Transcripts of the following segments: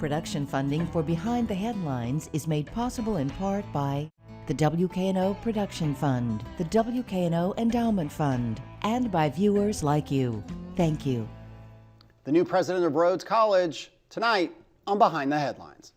Production funding for Behind the Headlines is made possible in part by the WKNO Production Fund, the WKNO Endowment Fund, and by viewers like you. Thank you. The new president of Rhodes College, tonight on Behind the Headlines.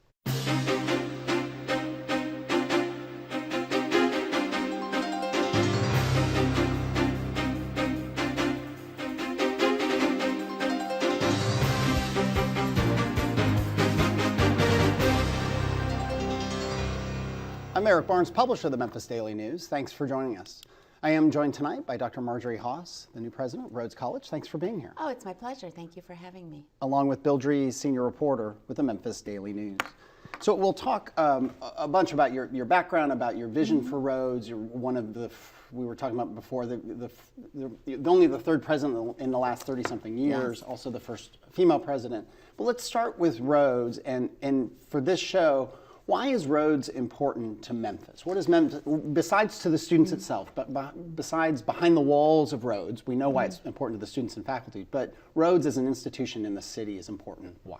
I'm Eric Barnes, publisher of the Memphis Daily News. Thanks for joining us. I am joined tonight by Dr. Marjorie Hass, the new president of Rhodes College. Thanks for being here. Oh, it's my pleasure. Thank you for having me. Along with Bill Dries, senior reporter with the Memphis Daily News. So we'll talk a bunch about your background, about your vision for Rhodes. You're one of the, we were talking about before, only the third president in the last 30-something years, yes. Also the first female president. But let's start with Rhodes, and for this show, why is Rhodes important to Memphis? What is Memphis, besides to the students itself, but besides behind the walls of Rhodes, we know why it's important to the students and faculty, but Rhodes as an institution in the city is important. Why?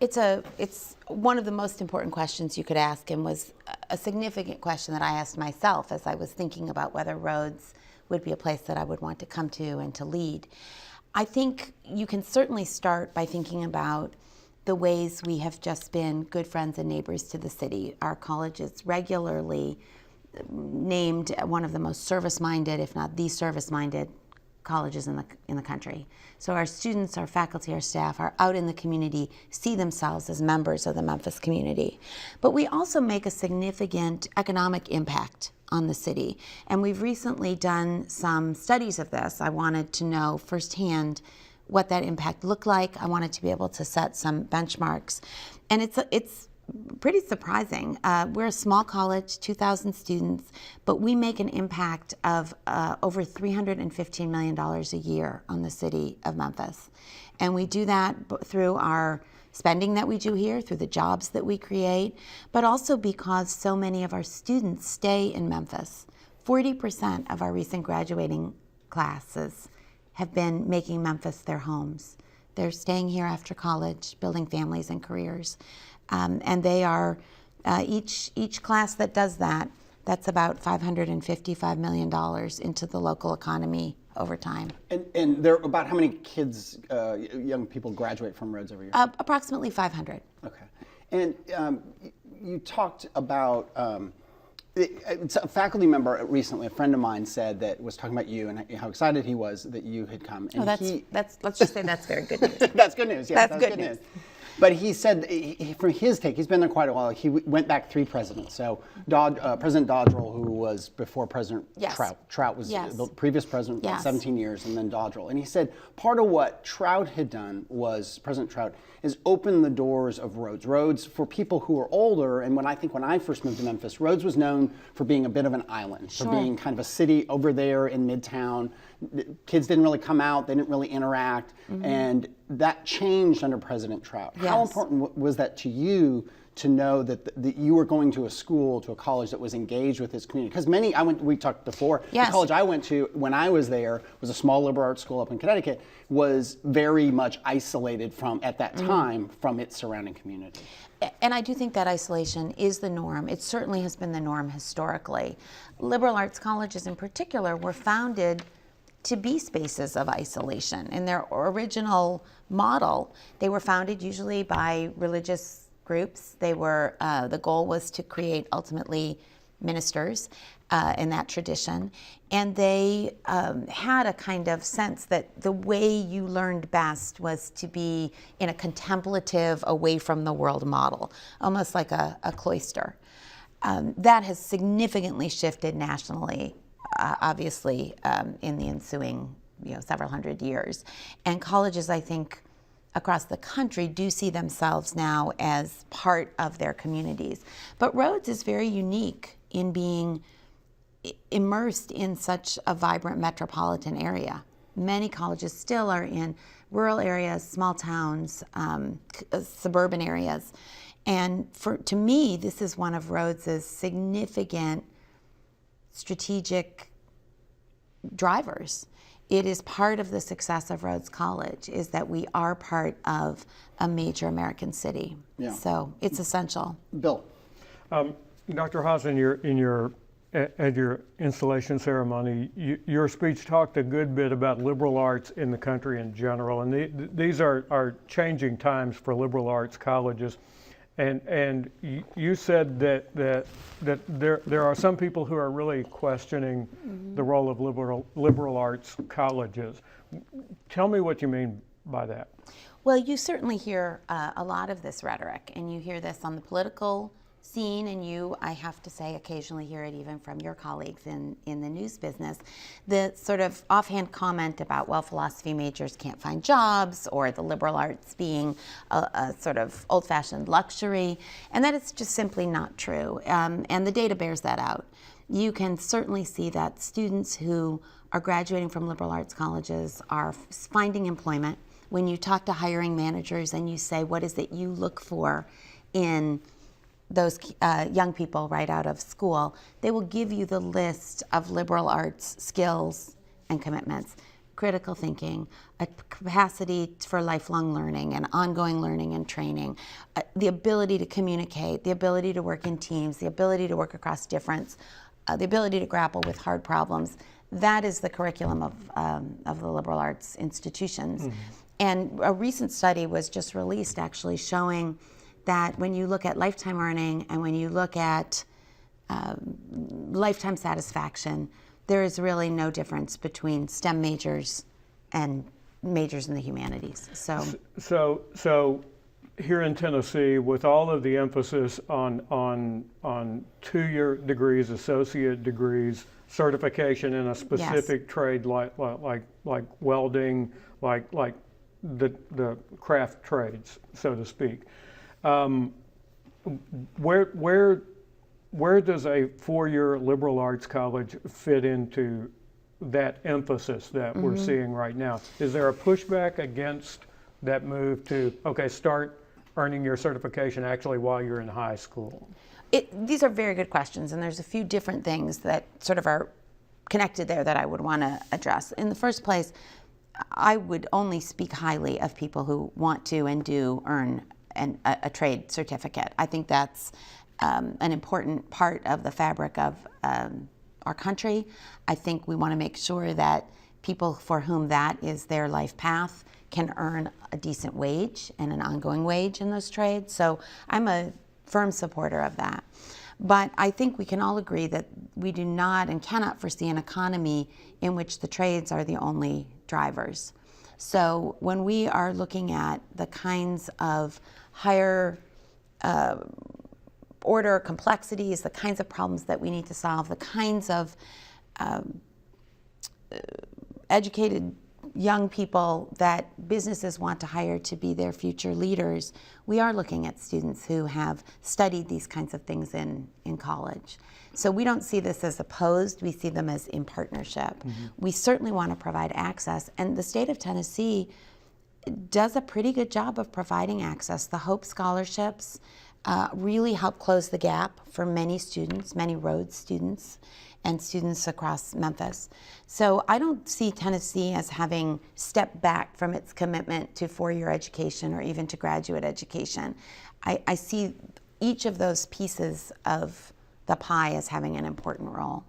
It's one of the most important questions you could ask, and was a significant question that I asked myself as I was thinking about whether Rhodes would be a place that I would want to come to and to lead. I think you can certainly start by thinking about the ways we have just been good friends and neighbors to the city. Our college is regularly named one of the most service-minded, if not the service-minded, colleges in the country. So our students, our faculty, our staff are out in the community, see themselves as members of the Memphis community. But we also make a significant economic impact on the city. And we've recently done some studies of this. I wanted to know firsthand what that impact looked like. I wanted to be able to set some benchmarks. And it's pretty surprising. We're a small college, 2,000 students, but we make an impact of over $315 million a year on the city of Memphis. And we do that through our spending that we do here, through the jobs that we create, but also because so many of our students stay in Memphis. 40% of our recent graduating classes have been making Memphis their homes. They're staying here after college, building families and careers. And they are, each class that does that, that's about $555 million into the local economy over time. And there are about how many kids, young people graduate from Rhodes every year? Approximately 500. Okay. And you talked about, it's a faculty member recently, a friend of mine said that was talking about you and how excited he was that you had come. And let's just say that's very good news. That's good news, yeah. That's good news. But he said, from his take, he's been there quite a while, he went back 3 presidents. So President Dodrell, who was before President Trout. Trout was the previous president for 17 years, and then Dodrell. And he said part of what Trout had done was, President Trout, is open the doors of Rhodes. Rhodes, for people who are older, and when I first moved to Memphis, Rhodes was known for being a bit of an island, for being kind of a city over there in Midtown. Kids didn't really come out, they didn't really interact, and that changed under President Trout. How important was that to you to know that you were going to a school, to a college that was engaged with its community? Because we talked before, the college I went to when I was there was a small liberal arts school up in Connecticut, was very much isolated at that time from its surrounding community. And I do think that isolation is the norm. It certainly has been the norm historically. Liberal arts colleges in particular were founded to be spaces of isolation. In their original model, they were founded usually by religious groups. They were, the goal was to create ultimately ministers in that tradition. And they had a kind of sense that the way you learned best was to be in a contemplative, away from the world model, almost like a cloister. That has significantly shifted nationally, obviously, in the ensuing several hundred years. And colleges, I think, across the country do see themselves now as part of their communities. But Rhodes is very unique in being immersed in such a vibrant metropolitan area. Many colleges still are in rural areas, small towns, suburban areas. And to me, this is one of Rhodes's significant strategic drivers, it is part of the success of Rhodes College is that we are part of a major American city. Yeah. So it's essential. Bill. Dr. Hass, at your installation ceremony, your speech talked a good bit about liberal arts in the country in general, and these are changing times for liberal arts colleges. And you said that there are some people who are really questioning the role of liberal arts colleges. Tell me what you mean by that. Well, you certainly hear a lot of this rhetoric, and you hear this on the political scene, and I have to say, occasionally hear it even from your colleagues in the news business. The sort of offhand comment about, well, philosophy majors can't find jobs, or the liberal arts being a sort of old-fashioned luxury, and that is just simply not true. And the data bears that out. You can certainly see that students who are graduating from liberal arts colleges are finding employment. When you talk to hiring managers and you say, what is it you look for in those young people right out of school, they will give you the list of liberal arts skills and commitments: critical thinking, a capacity for lifelong learning and ongoing learning and training, the ability to communicate, the ability to work in teams, the ability to work across difference, the ability to grapple with hard problems. That is the curriculum of the liberal arts institutions. Mm-hmm. And a recent study was just released actually showing that when you look at lifetime earning and when you look at lifetime satisfaction, there is really no difference between STEM majors and majors in the humanities. So here in Tennessee, with all of the emphasis on 2-year degrees, associate degrees, certification in a specific trade like welding, like the craft trades, so to speak. Where does a 4-year liberal arts college fit into that emphasis that we're seeing right now? Is there a pushback against that move to, okay, start earning your certification actually while you're in high school? These are very good questions, and there's a few different things that sort of are connected there that I would want to address. In the first place, I would only speak highly of people who want to and do earn a trade certificate. I think that's an important part of the fabric of our country. I think we want to make sure that people for whom that is their life path can earn a decent wage and an ongoing wage in those trades. So I'm a firm supporter of that. But I think we can all agree that we do not and cannot foresee an economy in which the trades are the only drivers. So when we are looking at the kinds of higher order complexities, the kinds of problems that we need to solve, the kinds of educated young people that businesses want to hire to be their future leaders, we are looking at students who have studied these kinds of things in college. So we don't see this as opposed, we see them as in partnership. Mm-hmm. We certainly want to provide access, and the state of Tennessee does a pretty good job of providing access. The Hope Scholarships really help close the gap for many students, many Rhodes students, and students across Memphis. So I don't see Tennessee as having stepped back from its commitment to 4-year education or even to graduate education. I see each of those pieces of the pie as having an important role.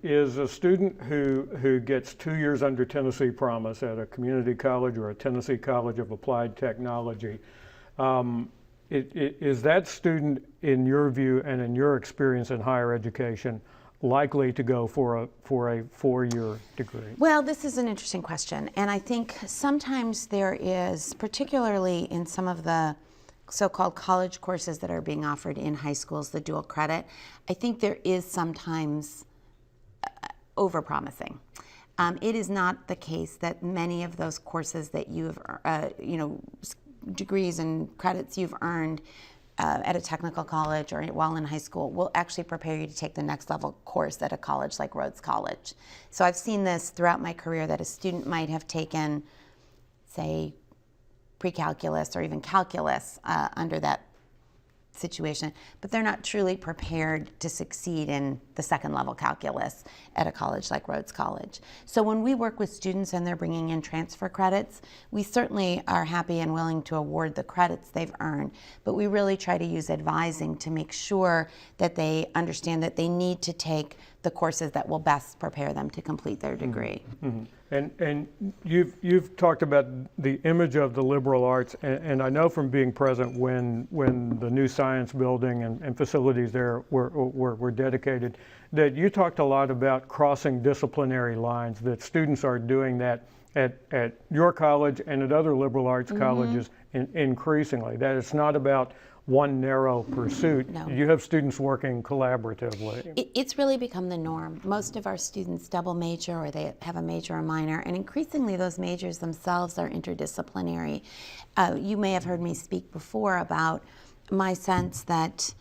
Is a student who gets 2 years under Tennessee Promise at a community college or a Tennessee College of Applied Technology, is that student, in your view and in your experience in higher education, likely to go for a 4-year degree? Well, this is an interesting question, and I think sometimes there is, particularly in some of the so-called college courses that are being offered in high schools, the dual credit, I think there is sometimes overpromising. It is not the case that many of those courses that you've, degrees and credits you've earned at a technical college or while in high school will actually prepare you to take the next level course at a college like Rhodes College. So I've seen this throughout my career that a student might have taken, say, pre-calculus or even calculus under that situation, but they're not truly prepared to succeed in the second level calculus at a college like Rhodes College. So when we work with students and they're bringing in transfer credits, we certainly are happy and willing to award the credits they've earned, but we really try to use advising to make sure that they understand that they need to take the courses that will best prepare them to complete their degree. Mm-hmm. And you've talked about the image of the liberal arts, and I know from being present when the new science building and facilities there were dedicated, that you talked a lot about crossing disciplinary lines, that students are doing that at your college and at other liberal arts colleges increasingly, that it's not about one narrow pursuit. No. You have students working collaboratively. It's really become the norm. Most of our students double major, or they have a major or minor, and increasingly those majors themselves are interdisciplinary. You may have heard me speak before about my sense that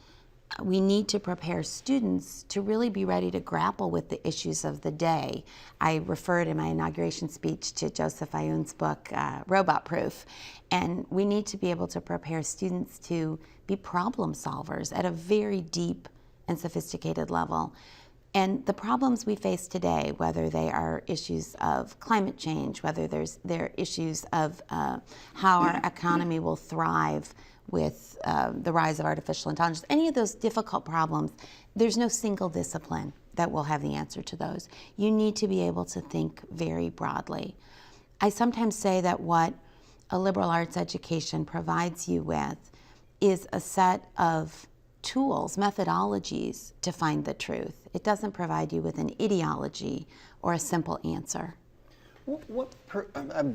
we need to prepare students to really be ready to grapple with the issues of the day. I referred in my inauguration speech to Joseph Ayoun's book, Robot Proof, and we need to be able to prepare students to be problem solvers at a very deep and sophisticated level. And the problems we face today, whether they are issues of climate change, whether they're issues of how our economy will thrive with the rise of artificial intelligence, any of those difficult problems, there's no single discipline that will have the answer to those. You need to be able to think very broadly. I sometimes say that what a liberal arts education provides you with is a set of tools, methodologies to find the truth. It doesn't provide you with an ideology or a simple answer.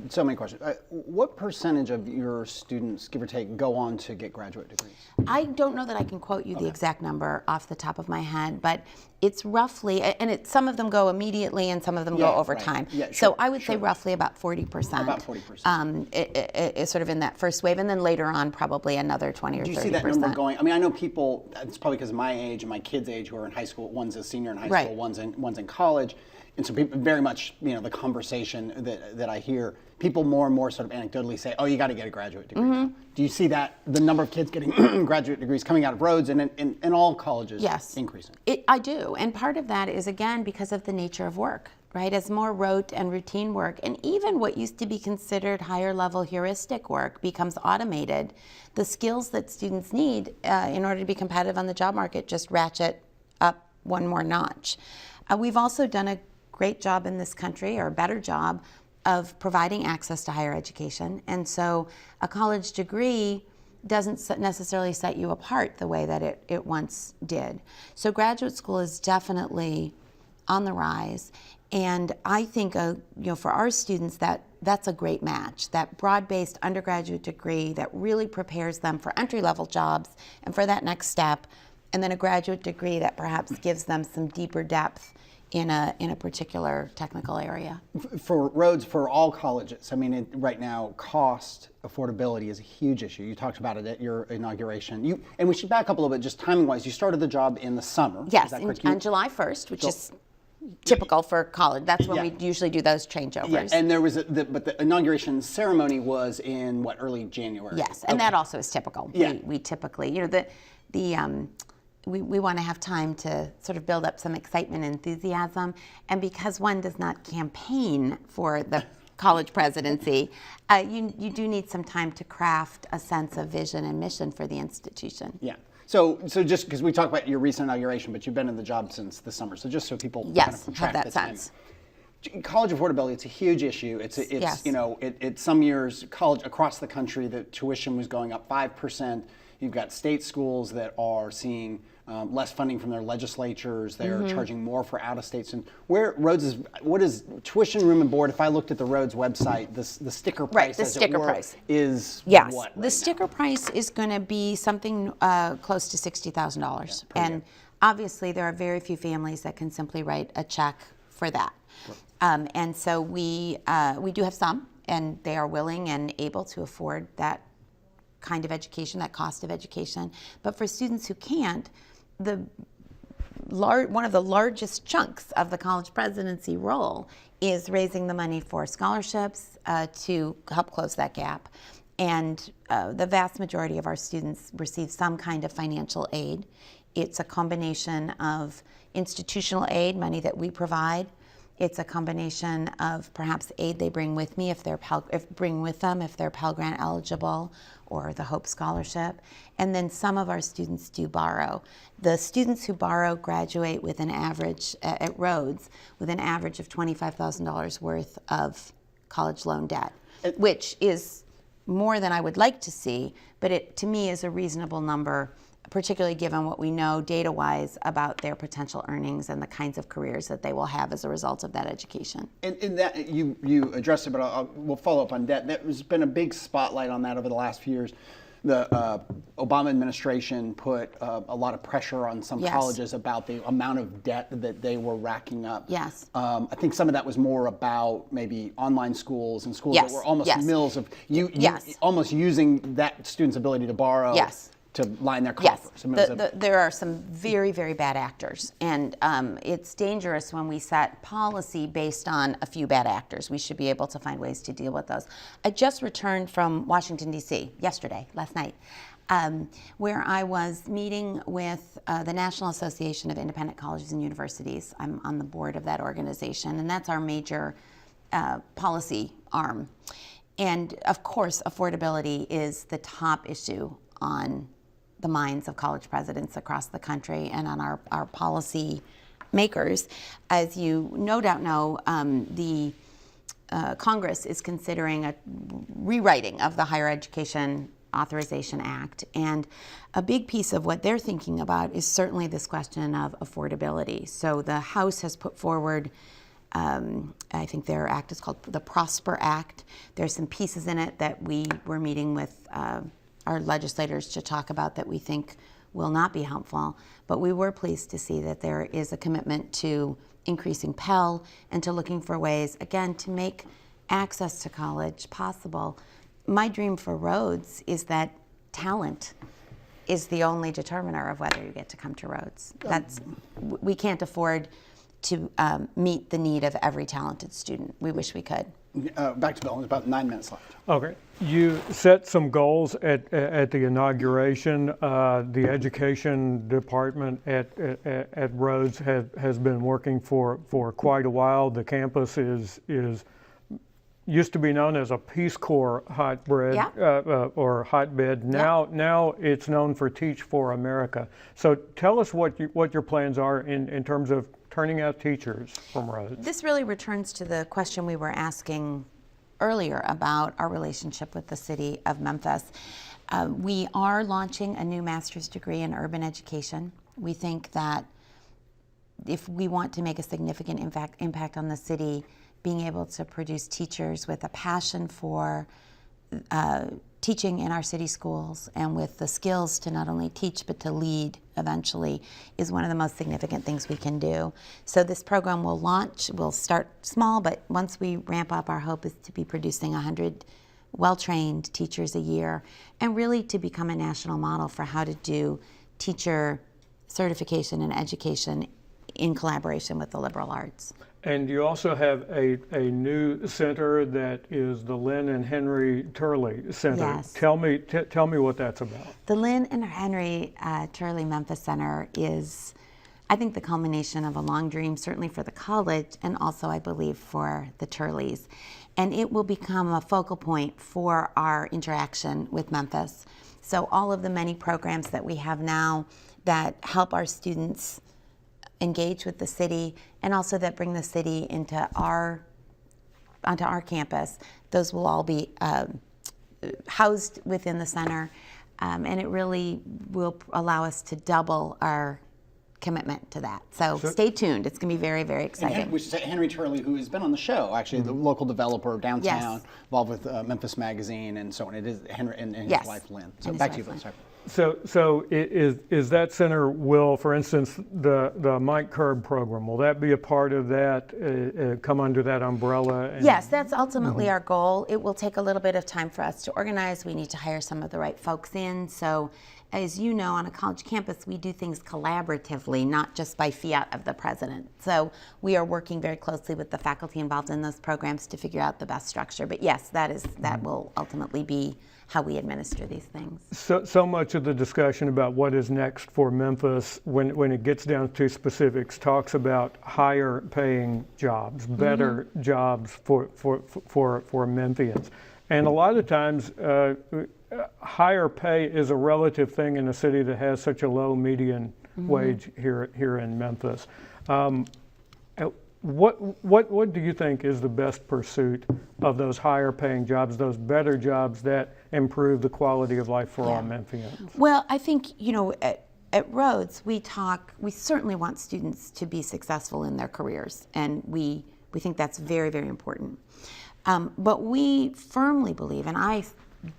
So many questions. What percentage of your students, give or take, go on to get graduate degrees? I don't know that I can quote you the exact number off the top of my head, but it's roughly, and some of them go immediately and some of them go over time. Yeah, sure, so I would say roughly about 40%. About 40%. It's sort of in that first wave, and then later on probably another 20 or 30%. Do you see that number going? I mean, I know people, it's probably because of my age and my kids' age who are in high school, one's a senior in high school, one's in college. And so people very much, the conversation that I hear, people more and more sort of anecdotally say, oh, you got to get a graduate degree. Mm-hmm. Do you see that, the number of kids getting graduate degrees coming out of Rhodes and in all colleges increasing? I do. And part of that is, again, because of the nature of work, right? As more rote and routine work, and even what used to be considered higher level heuristic work becomes automated, the skills that students need in order to be competitive on the job market just ratchet up one more notch. We've also done a great job in this country, or a better job, of providing access to higher education. And so a college degree doesn't necessarily set you apart the way that it once did. So graduate school is definitely on the rise. And I think, for our students, that's a great match. That broad-based undergraduate degree that really prepares them for entry-level jobs and for that next step, and then a graduate degree that perhaps gives them some deeper depth in a particular technical area. For Rhodes, for all colleges, I mean, right now, cost affordability is a huge issue. You talked about it at your inauguration. And we should back up a little bit, just timing-wise. You started the job in the summer. Yes, on July 1st, which is typical for college. That's when we usually do those changeovers. Yeah, and there was but the inauguration ceremony was in early January. Yes, and that also is typical. Yeah. We typically, we want to have time to sort of build up some excitement and enthusiasm. And because one does not campaign for the college presidency, you do need some time to craft a sense of vision and mission for the institution. Yeah. So just because we talked about your recent inauguration, but you've been in the job since the summer. So just so people kind of track have that sense. College affordability, it's a huge issue. It's some years, college across the country, the tuition was going up 5%. You've got state schools that are seeing less funding from their legislatures. They're charging more for out-of-states. And where Rhodes is, what is tuition, room, and board? If I looked at the Rhodes website, the sticker price, is what? The sticker price is going to be something close to $60,000. And obviously, there are very few families that can simply write a check for that. And so we do have some, and they are willing and able to afford that kind of education, that cost of education. But for students who can't, one of the largest chunks of the college presidency role is raising the money for scholarships to help close that gap. And the vast majority of our students receive some kind of financial aid. It's a combination of institutional aid, money that we provide. It's a combination of perhaps aid they bring with me if they're Pell Grant eligible, or the Hope Scholarship. And then some of our students do borrow. The students who borrow graduate with an average, at Rhodes, with an average of $25,000 worth of college loan debt, which is more than I would like to see, but it, to me, is a reasonable number, particularly given what we know data-wise about their potential earnings and the kinds of careers that they will have as a result of that education. And that you addressed it, but we'll follow up on debt. There's been a big spotlight on that over the last few years. The Obama administration put a lot of pressure on some colleges about the amount of debt that they were racking up. Yes. I think some of that was more about maybe online schools and schools that were almost mills of you almost using that student's ability to borrow to line their coffers. Yes, there are some very, very bad actors, and it's dangerous when we set policy based on a few bad actors. We should be able to find ways to deal with those. I just returned from Washington, D.C. last night, where I was meeting with the National Association of Independent Colleges and Universities. I'm on the board of that organization, and that's our major policy arm. And of course, affordability is the top issue on the minds of college presidents across the country and on our policy makers. As you no doubt know, the Congress is considering a rewriting of the Higher Education Authorization Act. And a big piece of what they're thinking about is certainly this question of affordability. So the House has put forward, I think their act is called the Prosper Act. There's some pieces in it that we were meeting with our legislators to talk about that we think will not be helpful, but we were pleased to see that there is a commitment to increasing Pell and to looking for ways, again, to make access to college possible. My dream for Rhodes is that talent is the only determiner of whether you get to come to Rhodes. We can't afford to meet the need of every talented student. We wish we could. Back to Bill, there's about 9 minutes left. Okay. You set some goals at the inauguration. The education department at Rhodes has been working for quite a while. The campus used to be known as a Peace Corps hotbed or hotbed. Now it's known for Teach for America. So tell us what your plans are in terms of turning out teachers from Rhodes. This really returns to the question we were asking earlier about our relationship with the city of Memphis. We are launching a new master's degree in urban education. We think that if we want to make a significant impact on the city, being able to produce teachers with a passion for teaching in our city schools and with the skills to not only teach but to lead eventually is one of the most significant things we can do. So this program will launch, we'll start small, but once we ramp up, our hope is to be producing 100 well-trained teachers a year and really to become a national model for how to do teacher certification and education in collaboration with the liberal arts. And you also have a new center that is the Lynn and Henry Turley Center. Yes. Tell me what that's about. The Lynn and Henry Turley Memphis Center is, I think, the culmination of a long dream, certainly for the college and also, I believe, for the Turleys. And it will become a focal point for our interaction with Memphis. So all of the many programs that we have now that help our students engage with the city and also that bring the city onto our campus, those will all be housed within the center, and it really will allow us to double our commitment to that. So stay tuned. It's going to be very, very exciting. We should say Henry Turley, who has been on the show, actually, the local developer downtown, involved with Memphis Magazine and so on. It is Henry and his wife Lynn. So back to you, Lynn. Sorry. So is that center, will, for instance, the Mike Curb program, will that be a part of that, come under that umbrella? Yes, that's ultimately our goal. It will take a little bit of time for us to organize. We need to hire some of the right folks in. So as you know, on a college campus, we do things collaboratively, not just by fiat of the president. So we are working very closely with the faculty involved in those programs to figure out the best structure. But yes, that will ultimately be how we administer these things. So much of the discussion about what is next for Memphis, when it gets down to specifics, talks about higher paying jobs, better jobs for Memphians. And a lot of times, higher pay is a relative thing in a city that has such a low median wage here in Memphis. What do you think is the best pursuit of those higher paying jobs, those better jobs that improve the quality of life for all Memphians? Well, I think, at Rhodes, we certainly want students to be successful in their careers, and we think that's very, very important. But we firmly believe, and I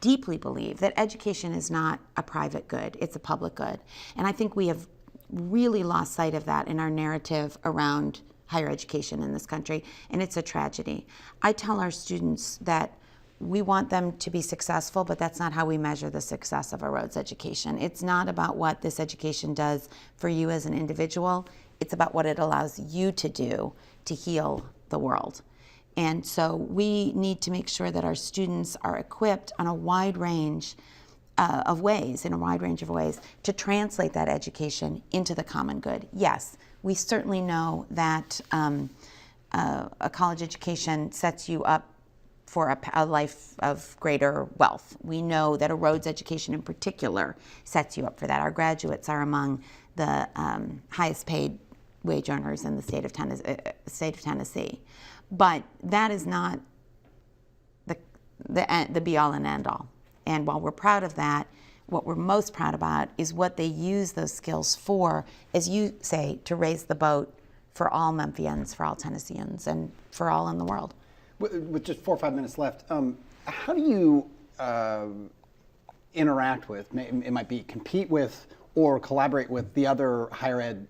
deeply believe, that education is not a private good, it's a public good. And I think we have really lost sight of that in our narrative around higher education in this country, and it's a tragedy. I tell our students that we want them to be successful, but that's not how we measure the success of a Rhodes education. It's not about what this education does for you as an individual, it's about what it allows you to do to heal the world. And so we need to make sure that our students are equipped on a wide range of ways, to translate that education into the common good. Yes, we certainly know that a college education sets you up for a life of greater wealth. We know that a Rhodes education in particular sets you up for that. Our graduates are among the highest paid wage earners in the state of Tennessee. But that is not the be-all and end-all. And while we're proud of that, what we're most proud about is what they use those skills for, as you say, to raise the boat for all Memphians, for all Tennesseans, and for all in the world. With just 4 or 5 minutes left, how do you interact with, it might be compete with or collaborate with the other higher ed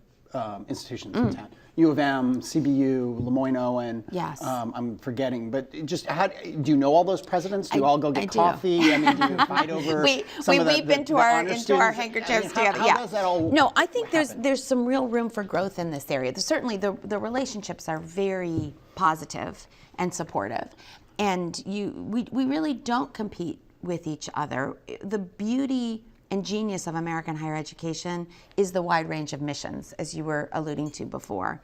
institutions in town? U of M, CBU, Lemoyne-Owen. Yes. I'm forgetting, but just do you know all those presidents? Do you all go get coffee? I mean, do you fight over we weep into our handkerchiefs together. How does that all No, I think happen? there's some real room for growth in this area. Certainly, the relationships are very positive and supportive, and we really don't compete with each other. The beauty and genius of American higher education is the wide range of missions, as you were alluding to before.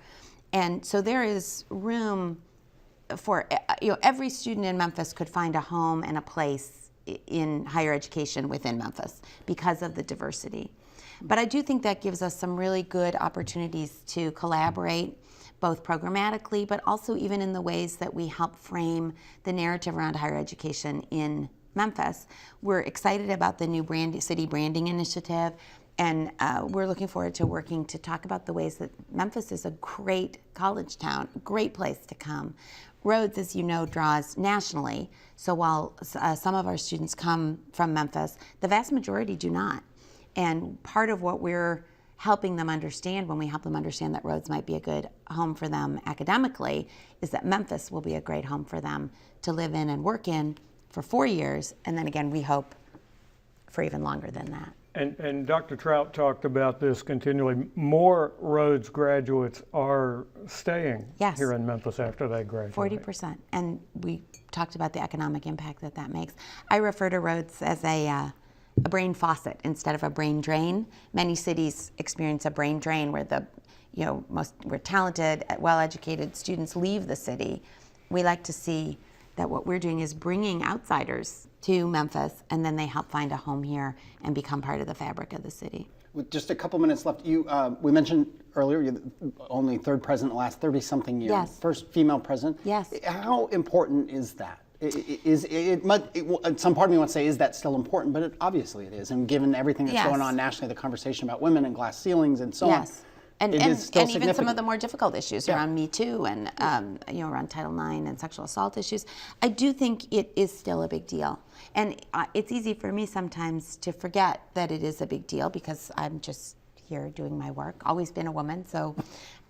And so there is room for, every student in Memphis could find a home and a place in higher education within Memphis because of the diversity. But I do think that gives us some really good opportunities to collaborate, both programmatically, but also even in the ways that we help frame the narrative around higher education in Memphis. We're excited about the new city branding initiative, and we're looking forward to working to talk about the ways that Memphis is a great college town, a great place to come. Rhodes, as you know, draws nationally, so while some of our students come from Memphis, the vast majority do not. And part of what we're helping them understand when we help them understand that Rhodes might be a good home for them academically is that Memphis will be a great home for them to live in and work in for 4 years, and then again, we hope for even longer than that. And Dr. Trout talked about this continually. More Rhodes graduates are staying here in Memphis after they graduate. 40%, and we talked about the economic impact that makes. I refer to Rhodes as a brain faucet instead of a brain drain. Many cities experience a brain drain where where talented, well-educated students leave the city. We like to see that what we're doing is bringing outsiders to Memphis, and then they help find a home here and become part of the fabric of the city. With just a couple minutes left, we mentioned earlier you're the only third president in the last 30-something years. Yes. First female president. Yes. How important is that? Some part of me wants to say, is that still important? But obviously it is. And given everything that's going on nationally, the conversation about women and glass ceilings and so on. And even some of the more difficult issues around Me Too and around Title IX and sexual assault issues, I do think it is still a big deal. And it's easy for me sometimes to forget that it is a big deal because I'm just here doing my work. Always been a woman, so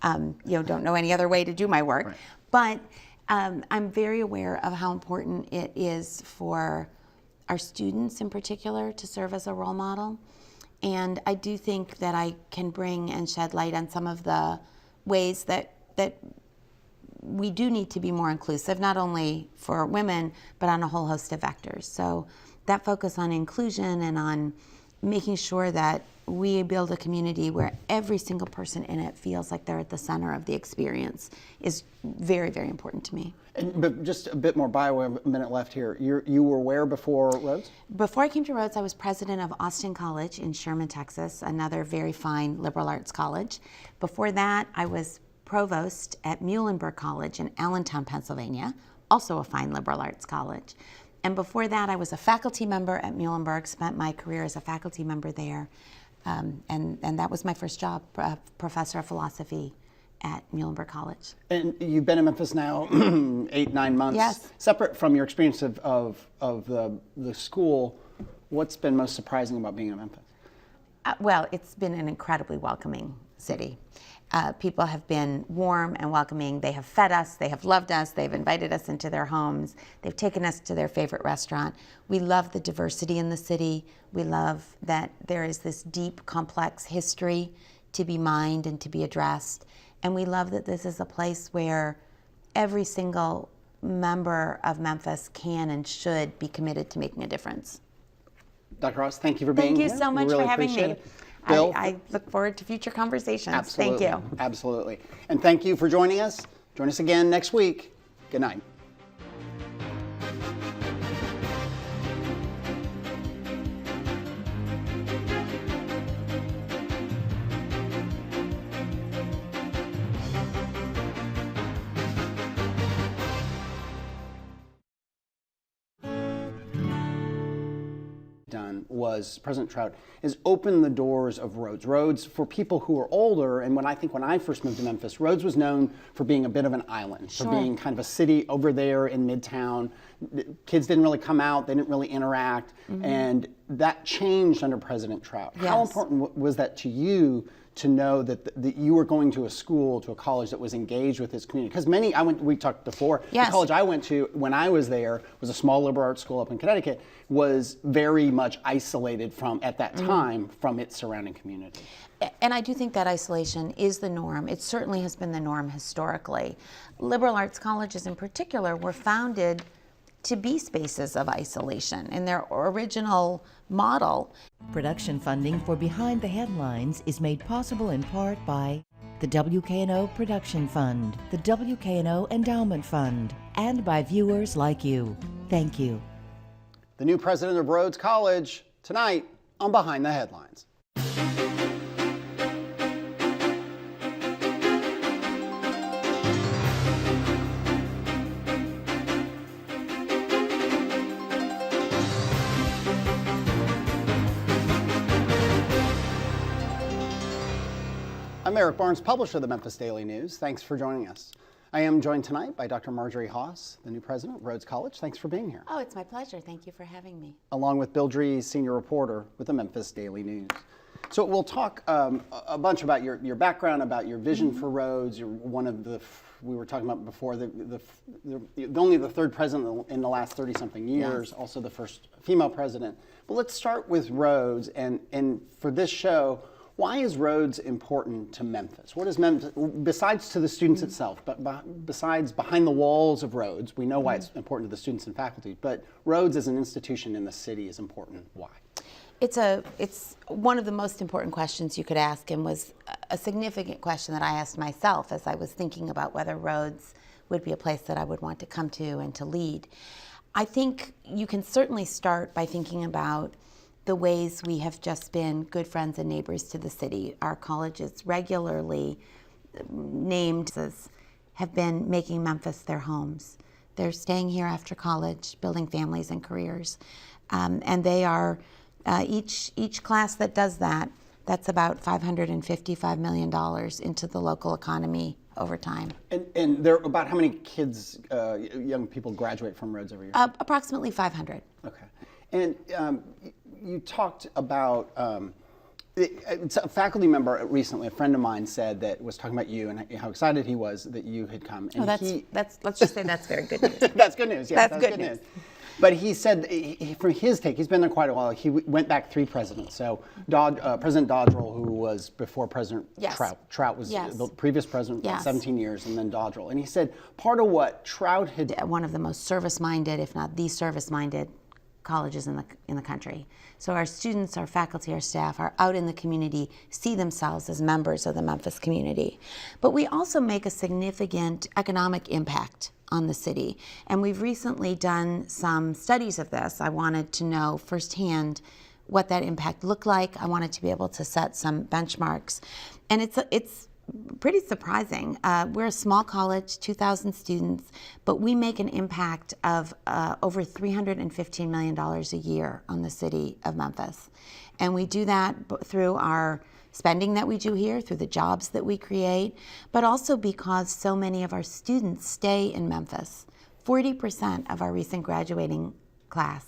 don't know any other way to do my work. Right. But I'm very aware of how important it is for our students in particular to serve as a role model. And I do think that I can bring and shed light on some of the ways that we do need to be more inclusive, not only for women, but on a whole host of vectors. So that focus on inclusion and on making sure that we build a community where every single person in it feels like they're at the center of the experience is very, very important to me. But just a bit more bio, we have a minute left here. You were where before Rhodes? Before I came to Rhodes, I was president of Austin College in Sherman, Texas, another very fine liberal arts college. Before that, I was provost at Muhlenberg College in Allentown, Pennsylvania, also a fine liberal arts college. And before that, I was a faculty member at Muhlenberg, spent my career as a faculty member there. And that was my first job, professor of philosophy at Muhlenberg College. And you've been in Memphis now 8-9 months. Yes. Separate from your experience of the school, what's been most surprising about being in Memphis? Well, it's been an incredibly welcoming city. People have been warm and welcoming. They have fed us, they have loved us, they've invited us into their homes, they've taken us to their favorite restaurant. We love the diversity in the city. We love that there is this deep, complex history to be mined and to be addressed. And we love that this is a place where every single member of Memphis can and should be committed to making a difference. Dr. Hass, thank you for being here. Thank you so much really for having me. It. Bill, I look forward to future conversations. Absolutely. Thank you. Absolutely. And thank you for joining us. Join us again next week. Good night. Done was President Trout has opened the doors of Rhodes. Rhodes, for people who are older, and when I first moved to Memphis, Rhodes was known for being a bit of an island, for being kind of a city over there in Midtown. Kids didn't really come out, they didn't really interact, and that changed under President Trout. Yes. How important was that to you to know that you were going to a school, to a college that was engaged with this community? Because we talked before, the college I went to when I was there was a small liberal arts school up in Connecticut, was very much isolated at that time, from its surrounding community. And I do think that isolation is the norm. It certainly has been the norm historically. Liberal arts colleges in particular were founded to be spaces of isolation in their original model. Production funding for Behind the Headlines is made possible in part by the WKNO Production Fund, the WKNO Endowment Fund, and by viewers like you. Thank you. The new president of Rhodes College, tonight on Behind the Headlines. I'm Eric Barnes, publisher of the Memphis Daily News. Thanks for joining us. I am joined tonight by Dr. Marjorie Hass, the new president of Rhodes College. Thanks for being here. Oh, it's my pleasure. Thank you for having me. Along with Bill Dries, senior reporter with the Memphis Daily News. So we'll talk a bunch about your background, about your vision for Rhodes. You're one of we were talking about before, only the third president in the last 30-something years, also the first female president. But let's start with Rhodes, and for this show, why is Rhodes important to Memphis? What is Memphis, besides to the students itself, but besides behind the walls of Rhodes, we know why it's important to the students and faculty, but Rhodes as an institution in the city is important. Why? It's one of the most important questions you could ask, and was a significant question that I asked myself as I was thinking about whether Rhodes would be a place that I would want to come to and to lead. I think you can certainly start by thinking about the ways we have just been good friends and neighbors to the city. Our colleges regularly named have been making Memphis their homes. They're staying here after college, building families and careers. And they are, each class that does that, that's about $555 million into the local economy over time. And there, about how many kids, young people graduate from Rhodes every year? Approximately 500. Okay. And you talked about, a faculty member recently, a friend of mine was talking about you and how excited he was that you had come. And let's just say that's very good news. That's good news, yeah. That's good news. But he said, from his take, he's been there quite a while. He went back 3 presidents. So President Dodrell, who was before President Trout was the previous president, 17 years, and then Dodrell. And he said part of what Trout had... One of the most service-minded, if not the service-minded, colleges in the country. So our students, our faculty, our staff are out in the community, see themselves as members of the Memphis community. But we also make a significant economic impact on the city. And we've recently done some studies of this. I wanted to know firsthand what that impact looked like. I wanted to be able to set some benchmarks. And it's pretty surprising. We're a small college, 2,000 students, but we make an impact of over $315 million a year on the city of Memphis. And we do that through our spending that we do here, through the jobs that we create, but also because so many of our students stay in Memphis. 40% of our recent graduating class